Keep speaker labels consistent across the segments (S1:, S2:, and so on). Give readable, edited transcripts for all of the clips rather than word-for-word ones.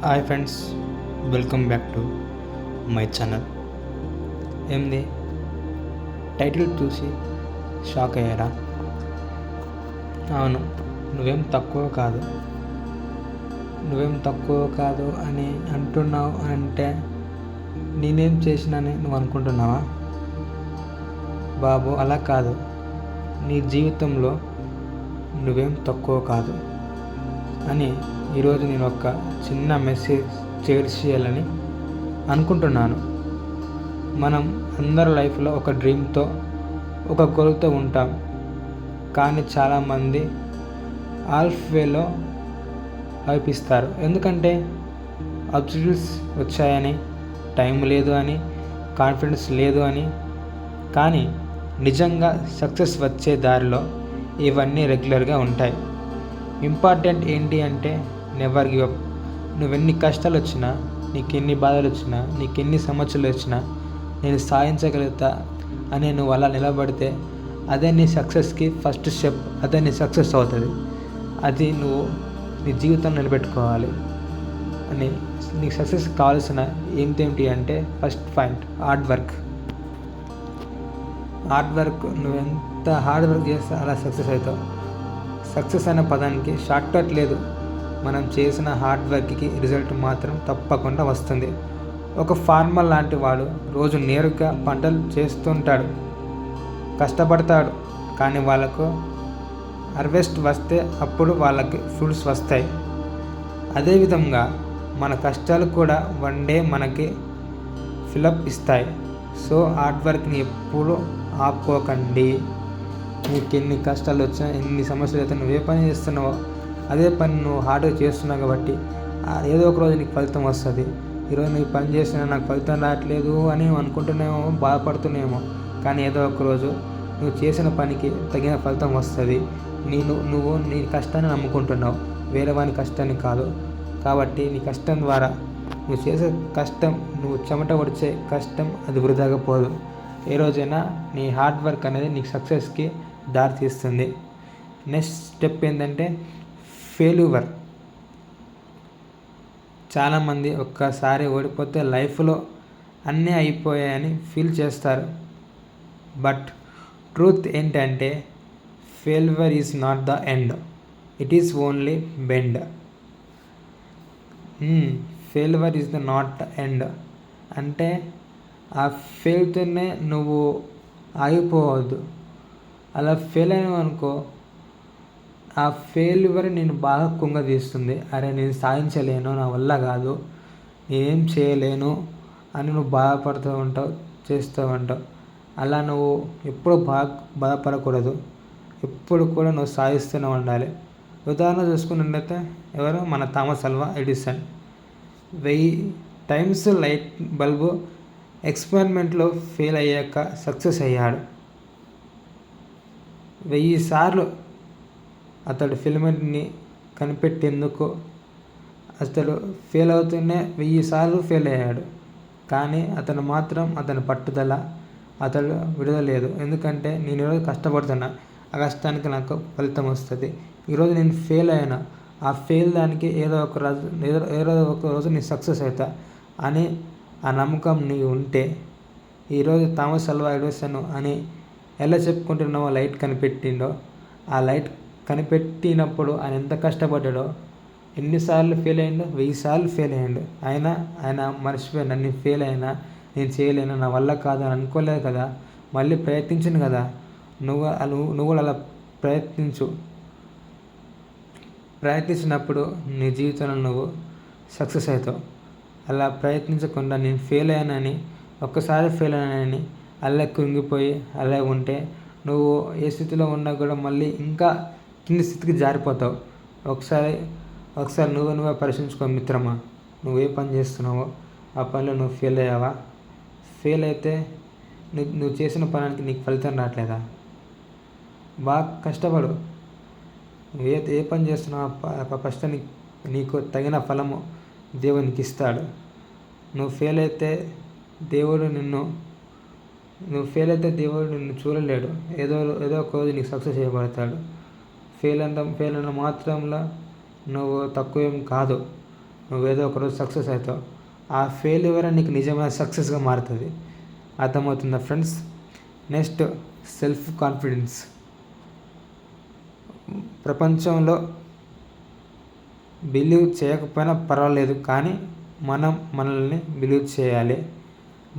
S1: Hi friends, welcome back to my channel. ఏంది title చూసి shock అయ్యారా? అవును, నువ్వేం తక్కువ కాదు అని అంటున్నావు అంటే నేనేం చేసినని నువ్వు అనుకుంటున్నావా? బాబు, అలా కాదు. నీ జీవితంలో నువ్వేం తక్కువ కాదు అని ఈరోజు నేను ఒక చిన్న మెసేజ్ షేర్ చేయాలని అనుకుంటున్నాను. మనం అందరి లైఫ్లో ఒక డ్రీమ్తో, ఒక గోల్తో ఉంటాం. కానీ చాలామంది హాల్ఫ్ వేలో ఆపిస్తారు. ఎందుకంటే ఆబ్స్టికల్స్ వచ్చాయని, టైం లేదు అని, కాన్ఫిడెన్స్ లేదు అని. కానీ నిజంగా సక్సెస్ వచ్చే దారిలో ఇవన్నీ రెగ్యులర్గా ఉంటాయి. ఇంపార్టెంట్ ఏంటి అంటే నెవర్ గివ్ అప్. నువ్వెన్ని కష్టాలు వచ్చినా, నీకెన్ని బాధలు వచ్చినా, నీకెన్ని సమస్యలు వచ్చినా నేను సాధించగలుగుతా అని నువ్వు అలా నిలబడితే అదే నీ సక్సెస్కి ఫస్ట్ స్టెప్. అదే నీ సక్సెస్ అవుతుంది. అది నువ్వు నీ జీవితం నిలబెట్టుకోవాలి. అని నీకు సక్సెస్ కావాల్సిన ఏంటి అంటే ఫస్ట్ పాయింట్ హార్డ్ వర్క్. నువ్వు ఎంత హార్డ్ వర్క్ చేస్తే అలా సక్సెస్ అవుతావు. సక్సెస్ అనే పదానికి షార్ట్ కట్ లేదు. మనం చేసిన హార్డ్ వర్క్కి రిజల్ట్ మాత్రం తప్పకుండా వస్తుంది. ఒక ఫార్మర్ లాంటి వాడు రోజు నేరుగా పంటలు చేస్తుంటాడు, కష్టపడతాడు. కానీ వాళ్ళకు హార్వెస్ట్ వస్తే అప్పుడు వాళ్ళకి ఫ్రూట్స్ వస్తాయి. అదేవిధంగా మన కష్టాలు కూడా వన్ డే మనకి ఫిలప్ ఇస్తాయి. సో హార్డ్ వర్క్ని ఎప్పుడు ఆపుకోకండి. నీకు ఎన్ని కష్టాలు వచ్చినా, ఎన్ని సమస్యలు అయితే నువ్వు ఏ పని చేస్తున్నావో అదే పని నువ్వు హార్డ్గా చేస్తున్నావు కాబట్టి ఏదో ఒక రోజు నీకు ఫలితం వస్తుంది. ఈరోజు నీకు పని చేసినా నాకు ఫలితం రావట్లేదు అని అనుకుంటున్నామో, బాధపడుతున్నామో. కానీ ఏదో ఒక రోజు నువ్వు చేసిన పనికి తగిన ఫలితం వస్తుంది. నువ్వు నీ కష్టాన్ని నమ్ముకుంటున్నావు, వేరే వాని కష్టాన్ని కాదు. కాబట్టి నీ కష్టం ద్వారా నువ్వు చేసే కష్టం, నువ్వు చెమట ఒడిచే కష్టం అది వృధాగా పోదు. ఏ రోజైనా నీ హార్డ్ వర్క్ అనేది నీకు సక్సెస్కి దారి తీస్తుంది. నెక్స్ట్ స్టెప్ ఏంటంటే ఫెయిల్యూర్. చాలామంది ఒక్కసారి ఓడిపోతే లైఫ్లో అన్నీ అయిపోయాయని ఫీల్ చేస్తారు. బట్ ట్రూత్ ఏంటంటే failure is not the end, it is only bend. Failure is the not the end అంటే ఆ ఫెయిల్తోనే నువ్వు ఆగిపోవద్దు. అలా ఫెయిల్ అయినావు అనుకో, ఆ ఫెయిల్యూర్ నేను బాగా కుంగదీస్తుంది. అరే నేను సాధించలేను, నా వల్ల కాదు, నేనేం చేయలేను అని నువ్వు బాధపడుతూ ఉంటావు, చేస్తూ ఉంటావు. అలా నువ్వు ఎప్పుడు బాధపడకూడదు. ఎప్పుడు కూడా నువ్వు సాధిస్తూనే ఉండాలి. ఉదాహరణ చూసుకున్నట్లయితే ఎవరు, మన Thomas Alva Edison 1000 times light bulb ఎక్స్పెరిమెంట్లో ఫెయిల్ అయ్యాక సక్సెస్ అయ్యాడు. 1000 సార్లు అతడు ఫిలమెంట్ని కనిపెట్టేందుకు అతడు ఫెయిల్ అవుతూనే 1000 సార్లు ఫెయిల్ అయ్యాడు. కానీ అతని పట్టుదల అతడు విడవలేదు. ఎందుకంటే నేను ఈరోజు కష్టపడుతున్నా, ఆ కష్టానికి నాకు ఫలితం వస్తుంది. ఈరోజు నేను ఫెయిల్ అయినా, ఆ ఫెయిల్ దానికి ఏదో ఒక రోజు నేను సక్సెస్ అవుతా అని ఆ నమ్మకం నీకు ఉంటే, ఈరోజు థామస్ ఆల్వా ఎడిసన్ అని ఎలా చెప్పుకుంటున్నావో లైట్ కనిపెట్టిండో, ఆ లైట్ కనిపెట్టినప్పుడు ఆయన ఎంత కష్టపడ్డాడో, ఎన్నిసార్లు ఫెయిల్ అయ్యిండో, 1000 సార్లు ఫెయిల్ అయ్యిండు. ఆయన మర్చిపోయినా, నేను ఫెయిల్ అయినా, నేను చేయలేను, నా వల్ల కాదు అని అనుకోలేదు కదా, మళ్ళీ ప్రయత్నించను కదా. నువ్వు కూడా అలా ప్రయత్నించినప్పుడు నీ జీవితంలో నువ్వు సక్సెస్ అవుతావు. అలా ప్రయత్నించకుండా నేను ఫెయిల్ అయ్యానని, ఒక్కసారి ఫెయిల్ అయ్యానని అలా కృంగిపోయి అలా ఉంటే నువ్వు ఏ స్థితిలో ఉన్నా కూడా మళ్ళీ ఇంకా కింది స్థితికి జారిపోతావు. ఒకసారి నువ్వే పరిశీలించుకో మిత్రమా. నువ్వు ఏ పని చేస్తున్నావో ఆ పనిలో నువ్వు ఫెయిల్ అయ్యావా? ఫెయిల్ అయితే నువ్వు చేసిన పనికి నీకు ఫలితం రావట్లేదా? బాగా కష్టపడు. నువ్వు ఏ పని చేస్తున్నావు ఆ కష్టానికి నీకు తగిన ఫలము దేవునికి ఇస్తాడు. నువ్వు ఫెయిల్ అయితే దేవుడు నిన్ను చూడలేడు. ఏదో ఒక రోజు నీకు సక్సెస్ చేయబడతాడు. ఫెయిల్ అయిన మాత్రంలో నువ్వు తక్కువేం కాదు. నువ్వేదో ఒకరోజు సక్సెస్ అవుతావు. ఆ ఫెయిల్యూర్ నీకు నిజమైన సక్సెస్గా మారుతుంది. అర్థమవుతుందా ఫ్రెండ్స్? Next, self confidence. ప్రపంచంలో బిలీవ్ చేయకపోయినా పర్వాలేదు, కానీ మనం మనల్ని బిలీవ్ చేయాలి.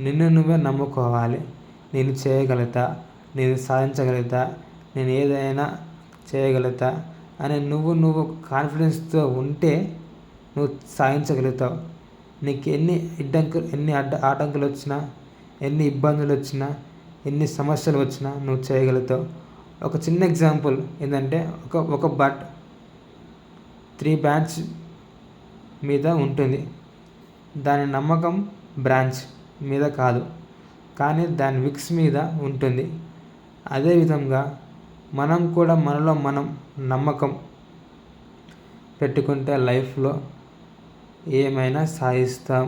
S1: నిన్ను నువ్వే నమ్ముకోవాలి. నేను చేయగలుగుతా, నేను సాధించగలుగుతా, నేను ఏదైనా చేయగలుగుతా అని నువ్వు కాన్ఫిడెన్స్తో ఉంటే నువ్వు సాధించగలుగుతావు. నీకు ఎన్ని ఆటంకులు వచ్చినా, ఎన్ని ఇబ్బందులు వచ్చినా, ఎన్ని సమస్యలు వచ్చినా నువ్వు చేయగలుగుతావు. ఒక చిన్న ఎగ్జాంపుల్ ఏంటంటే, ఒక బట్ 3 బ్రాంచ్ మీద ఉంటుంది. దాని నమ్మకం బ్రాంచ్ మీద కాదు, కానీ దాని విక్స్ మీద ఉంటుంది. అదేవిధంగా మనం కూడా మనలో మనం నమ్మకం పెట్టుకుంటే లైఫ్లో ఏమైనా సాధిస్తాం.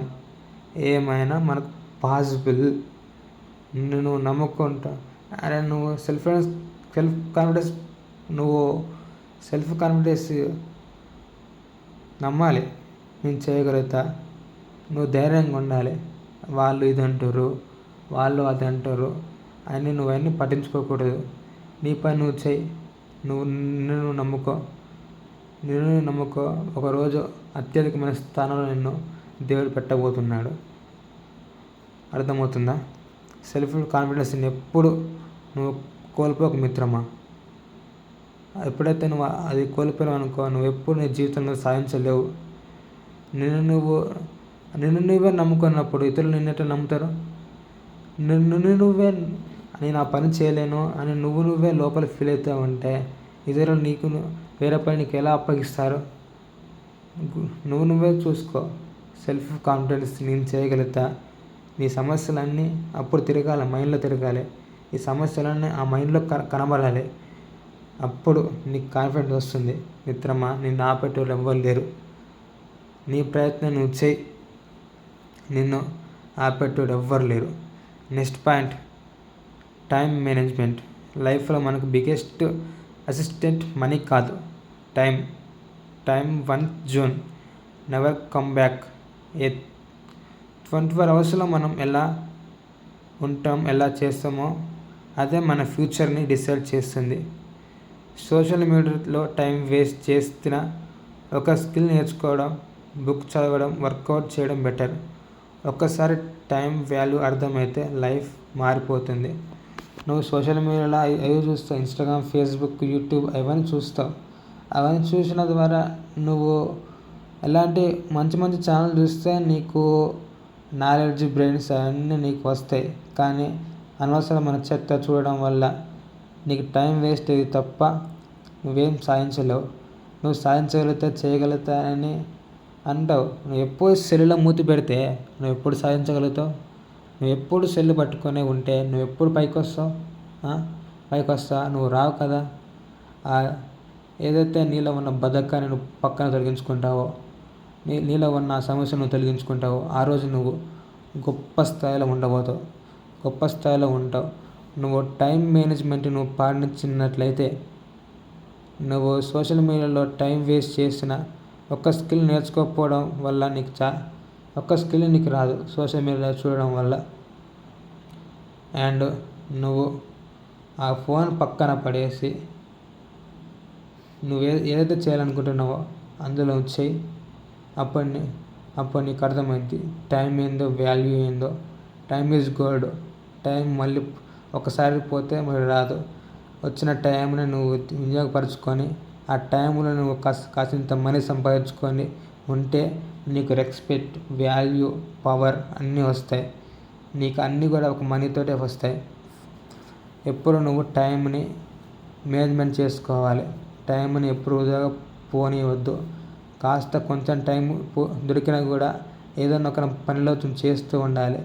S1: ఏమైనా మనకు పాసిబుల్. నువ్వు నమ్ముకుంటా. అరే నువ్వు సెల్ఫ్ కాన్ఫిడెన్స్ నమ్మాలి. నేను చేయగలుగుతా. నువ్వు ధైర్యంగా ఉండాలి. వాళ్ళు ఇది అంటారు, వాళ్ళు అది అంటారు అని నువ్వన్నీ పట్టించుకోకూడదు. నీ పని నువ్వు చెయ్యి. నిన్ను నమ్ముకో. ఒకరోజు అత్యధికమైన స్థానంలో నిన్ను దేవుడు పెట్టబోతున్నాడు. అర్థమవుతుందా? సెల్ఫ్ కాన్ఫిడెన్స్ని ఎప్పుడు నువ్వు కోల్పోక మిత్రమా. ఎప్పుడైతే నువ్వు అది కోల్పోయావు అనుకో, నువ్వు ఎప్పుడు నీ జీవితంలో సాధించలేవు. నిన్ను నువ్వే నమ్ముకున్నప్పుడు ఇతరులు నిన్నట్టు నమ్ముతారు. నేను ఆ పని చేయలేను అని నువ్వే లోపల ఫీల్ అవుతావు అంటే ఇతరులు వేరే పని నీకు ఎలా అప్పగిస్తారు? నువ్వే చూసుకో. సెల్ఫ్ కాన్ఫిడెన్స్, నేను చేయగలుగుతా. నీ సమస్యలన్నీ అప్పుడు తిరగాలి, మైండ్లో తిరగాలి. ఈ సమస్యలన్నీ ఆ మైండ్లో కనబడాలి. అప్పుడు నీకు కాన్ఫిడెన్స్ వస్తుంది. మిత్రమా, నిన్ను ఆపేటోళ్ళు ఎవ్వరు లేరు. నీ ప్రయత్నం నువ్వు చేయి. నిన్ను ఆపేటోడు ఎవ్వరు లేరు. Next point, time management. లైఫ్లో మనకు బిగ్గెస్ట్ అసిస్టెంట్ మనీ కాదు, time one zone never come back. 24 అవర్స్లో మనం ఎలా ఉంటాం, ఎలా చేస్తామో అదే మన ఫ్యూచర్ని డిసైడ్ చేస్తుంది. సోషల్ మీడియాలో టైం వేస్ట్ చేస్తున్న ఒక స్కిల్ నేర్చుకోవడం, బుక్ చదవడం, వర్కౌట్ చేయడం బెటర్. ఒక్కసారి టైం వాల్యూ అర్థమైతే లైఫ్ మారిపోతుంది. నువ్వు సోషల్ మీడియాలో అవి చూస్తావు, ఇన్స్టాగ్రామ్, ఫేస్బుక్, యూట్యూబ్ అవన్నీ చూస్తావు. అవన్నీ చూసిన ద్వారా నువ్వు ఎలాంటి మంచి ఛానల్ చూస్తే నీకు నాలెడ్జ్, బ్రెయిన్స్ అవన్నీ నీకు వస్తాయి. కానీ అనవసరమైన చెత్త చూడడం వల్ల నీకు టైం వేస్ట్ అయ్యి తప్ప నువ్వేం సాధించలేవు. నువ్వు సాధించగలుగుతా, చేయగలుగుతా అని అంటావు. నువ్వు ఎప్పుడు సెల్లులో మూతి పెడితే నువ్వు ఎప్పుడు సాధించగలుగుతావు? నువ్వు ఎప్పుడు సెల్లు పట్టుకొనే ఉంటే నువ్వు ఎప్పుడు పైకి వస్తావు? నువ్వు రావు కదా. ఏదైతే నీలో ఉన్న బద్ధకాన్ని నువ్వు పక్కన తొలగించుకుంటావో, నీలో ఉన్న సమస్యను నువ్వు తొలగించుకుంటావో ఆ రోజు నువ్వు గొప్ప స్థాయిలో ఉండబోతావు, గొప్ప స్థాయిలో ఉంటావు. నువ్వు టైం మేనేజ్మెంట్ నువ్వు పాటించినట్లయితే, నువ్వు సోషల్ మీడియాలో టైం వేస్ట్ చేసిన ఒక్క స్కిల్ నేర్చుకోకపోవడం వల్ల ఒక్క స్కిల్ నీకు రాదు సోషల్ మీడియాలో చూడడం వల్ల. అండ్ నువ్వు ఆ ఫోన్ పక్కన పడేసి నువ్వు ఏదైతే చేయాలనుకుంటున్నావో అందులో చేయి. అప్పుడు నీకు అర్థమైంది టైం ఏందో, వాల్యూ ఏందో. Time is gold. టైం మళ్ళీ ఒకసారి పోతే మరి రాదు. వచ్చిన టైంని నువ్వు వినియోగపరుచుకొని ఆ టైంలో నువ్వు కాసింత మనీ సంపాదించుకొని ఉంటే నీకు రెస్పెక్ట్, వాల్యూ, పవర్ అన్నీ వస్తాయి. నీకు అన్నీ కూడా ఒక మనీతోటే వస్తాయి. ఎప్పుడు నువ్వు టైంని మేనేజ్మెంట్ చేసుకోవాలి. టైంని ఎప్పుడు వృధాగా పోనీయవద్దు. కాస్త కొంచెం టైం దొరికినా కూడా ఏదైనా ఒక పనిలో చేస్తూ ఉండాలి.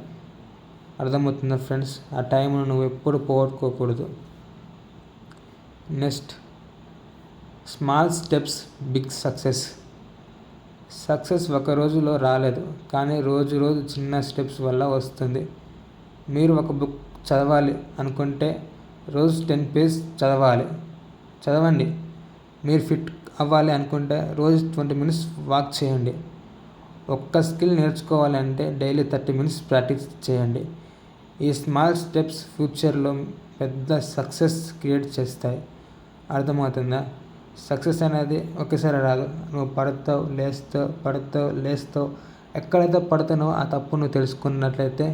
S1: అర్థమవుతుందా ఫ్రెండ్స్? ఆ టైంను నువ్వు ఎప్పుడు పోగొట్టుకోకూడదు. Next, small steps big success ఒక రోజులో రాలేదు, కానీ రోజు చిన్న స్టెప్స్ వల్ల వస్తుంది. మీరు ఒక బుక్ చదవాలి అనుకుంటే రోజు 10 pages చదవండి. మీరు ఫిట్ అవ్వాలి అనుకుంటే రోజు 20 minutes వాక్ చేయండి. ఒక్క స్కిల్ నేర్చుకోవాలంటే డైలీ 30 మినిట్స్ ప్రాక్టీస్ చేయండి. ఈ స్మాల్ స్టెప్స్ ఫ్యూచర్లో పెద్ద సక్సెస్ క్రియేట్ చేస్తాయి. అర్థమవుతుందా? సక్సెస్ అనేది ఒకేసారి రాదు. నువ్వు పడతావు, లేస్తావు. ఎక్కడైతే పడుతున్నావో ఆ తప్పు నువ్వు తెలుసుకున్నట్లయితే,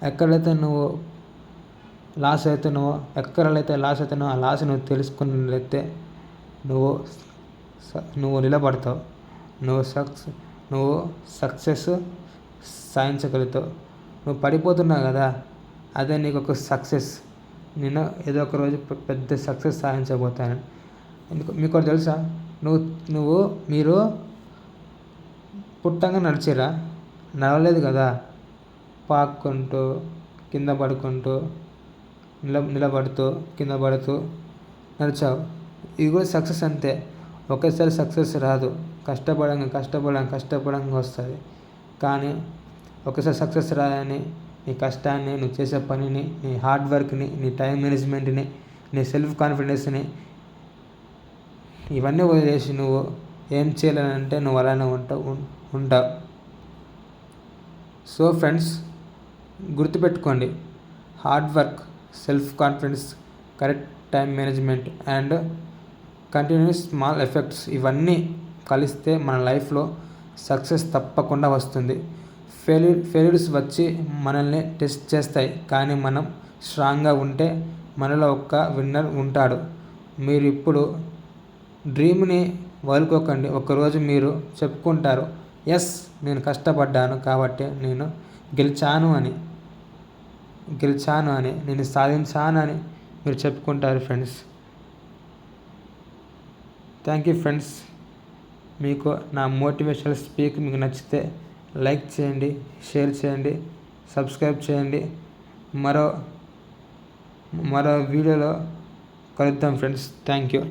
S1: ఎక్కడైతే నువ్వు లాస్ అవుతున్నావో ఆ లాస్ నువ్వు తెలుసుకున్నట్లయితే నువ్వు నిలబడతావు. నువ్వు సక్సెస్ సాధించగలుగుతావు. నువ్వు పడిపోతున్నావు కదా, అదే నీకు ఒక సక్సెస్. నేను ఏదో ఒక రోజు పెద్ద సక్సెస్ సాధించబోతాను. మీకు తెలుసా, మీరు పుట్టంగా నడిచిరా, నడవలేదు కదా, పాక్కుంటూ కింద పడుకుంటూ నిలబడుతూ కింద పడుతూ నడిచావు. ఇది కూడా సక్సెస్ అంతే. ఒకేసారి సక్సెస్ రాదు. కష్టపడంగా వస్తుంది. కానీ ఒకసారి సక్సెస్ రాదని నీ కష్టాన్ని, నువ్వు చేసే పనిని, నీ హార్డ్ వర్క్ని, నీ టైం మేనేజ్మెంట్ని, నీ సెల్ఫ్ కాన్ఫిడెన్స్ని ఇవన్నీ వదిలేసి నువ్వు ఏం చేయాలంటే నువ్వు అలానే ఉంటావు. సో ఫ్రెండ్స్, గుర్తుపెట్టుకోండి, hard work, self confidence, correct time management and continuous small effects ఇవన్నీ కలిస్తే మన లైఫ్లో సక్సెస్ తప్పకుండా వస్తుంది. ఫెయిల్యూర్స్ వచ్చి మనల్ని టెస్ట్ చేస్తాయి, కానీ మనం స్ట్రాంగ్గా ఉంటే మనలో ఒక విన్నర్ ఉంటాడు. మీరు ఇప్పుడు డ్రీమ్ని వదులుకోకండి. ఒకరోజు మీరు చెప్పుకుంటారు, ఎస్, నేను కష్టపడ్డాను కాబట్టి నేను గెలిచాను అని, నేను సాధించాను అని మీరు చెప్పుకుంటారు ఫ్రెండ్స్. Thank you friends. మీకు నా మోటివేషనల్ స్పీక్ మీకు నచ్చితే లైక్ చేయండి, షేర్ చేయండి, సబ్స్క్రైబ్ చేయండి. మరో వీడియోలో కలుద్దాం ఫ్రెండ్స్. Thank you.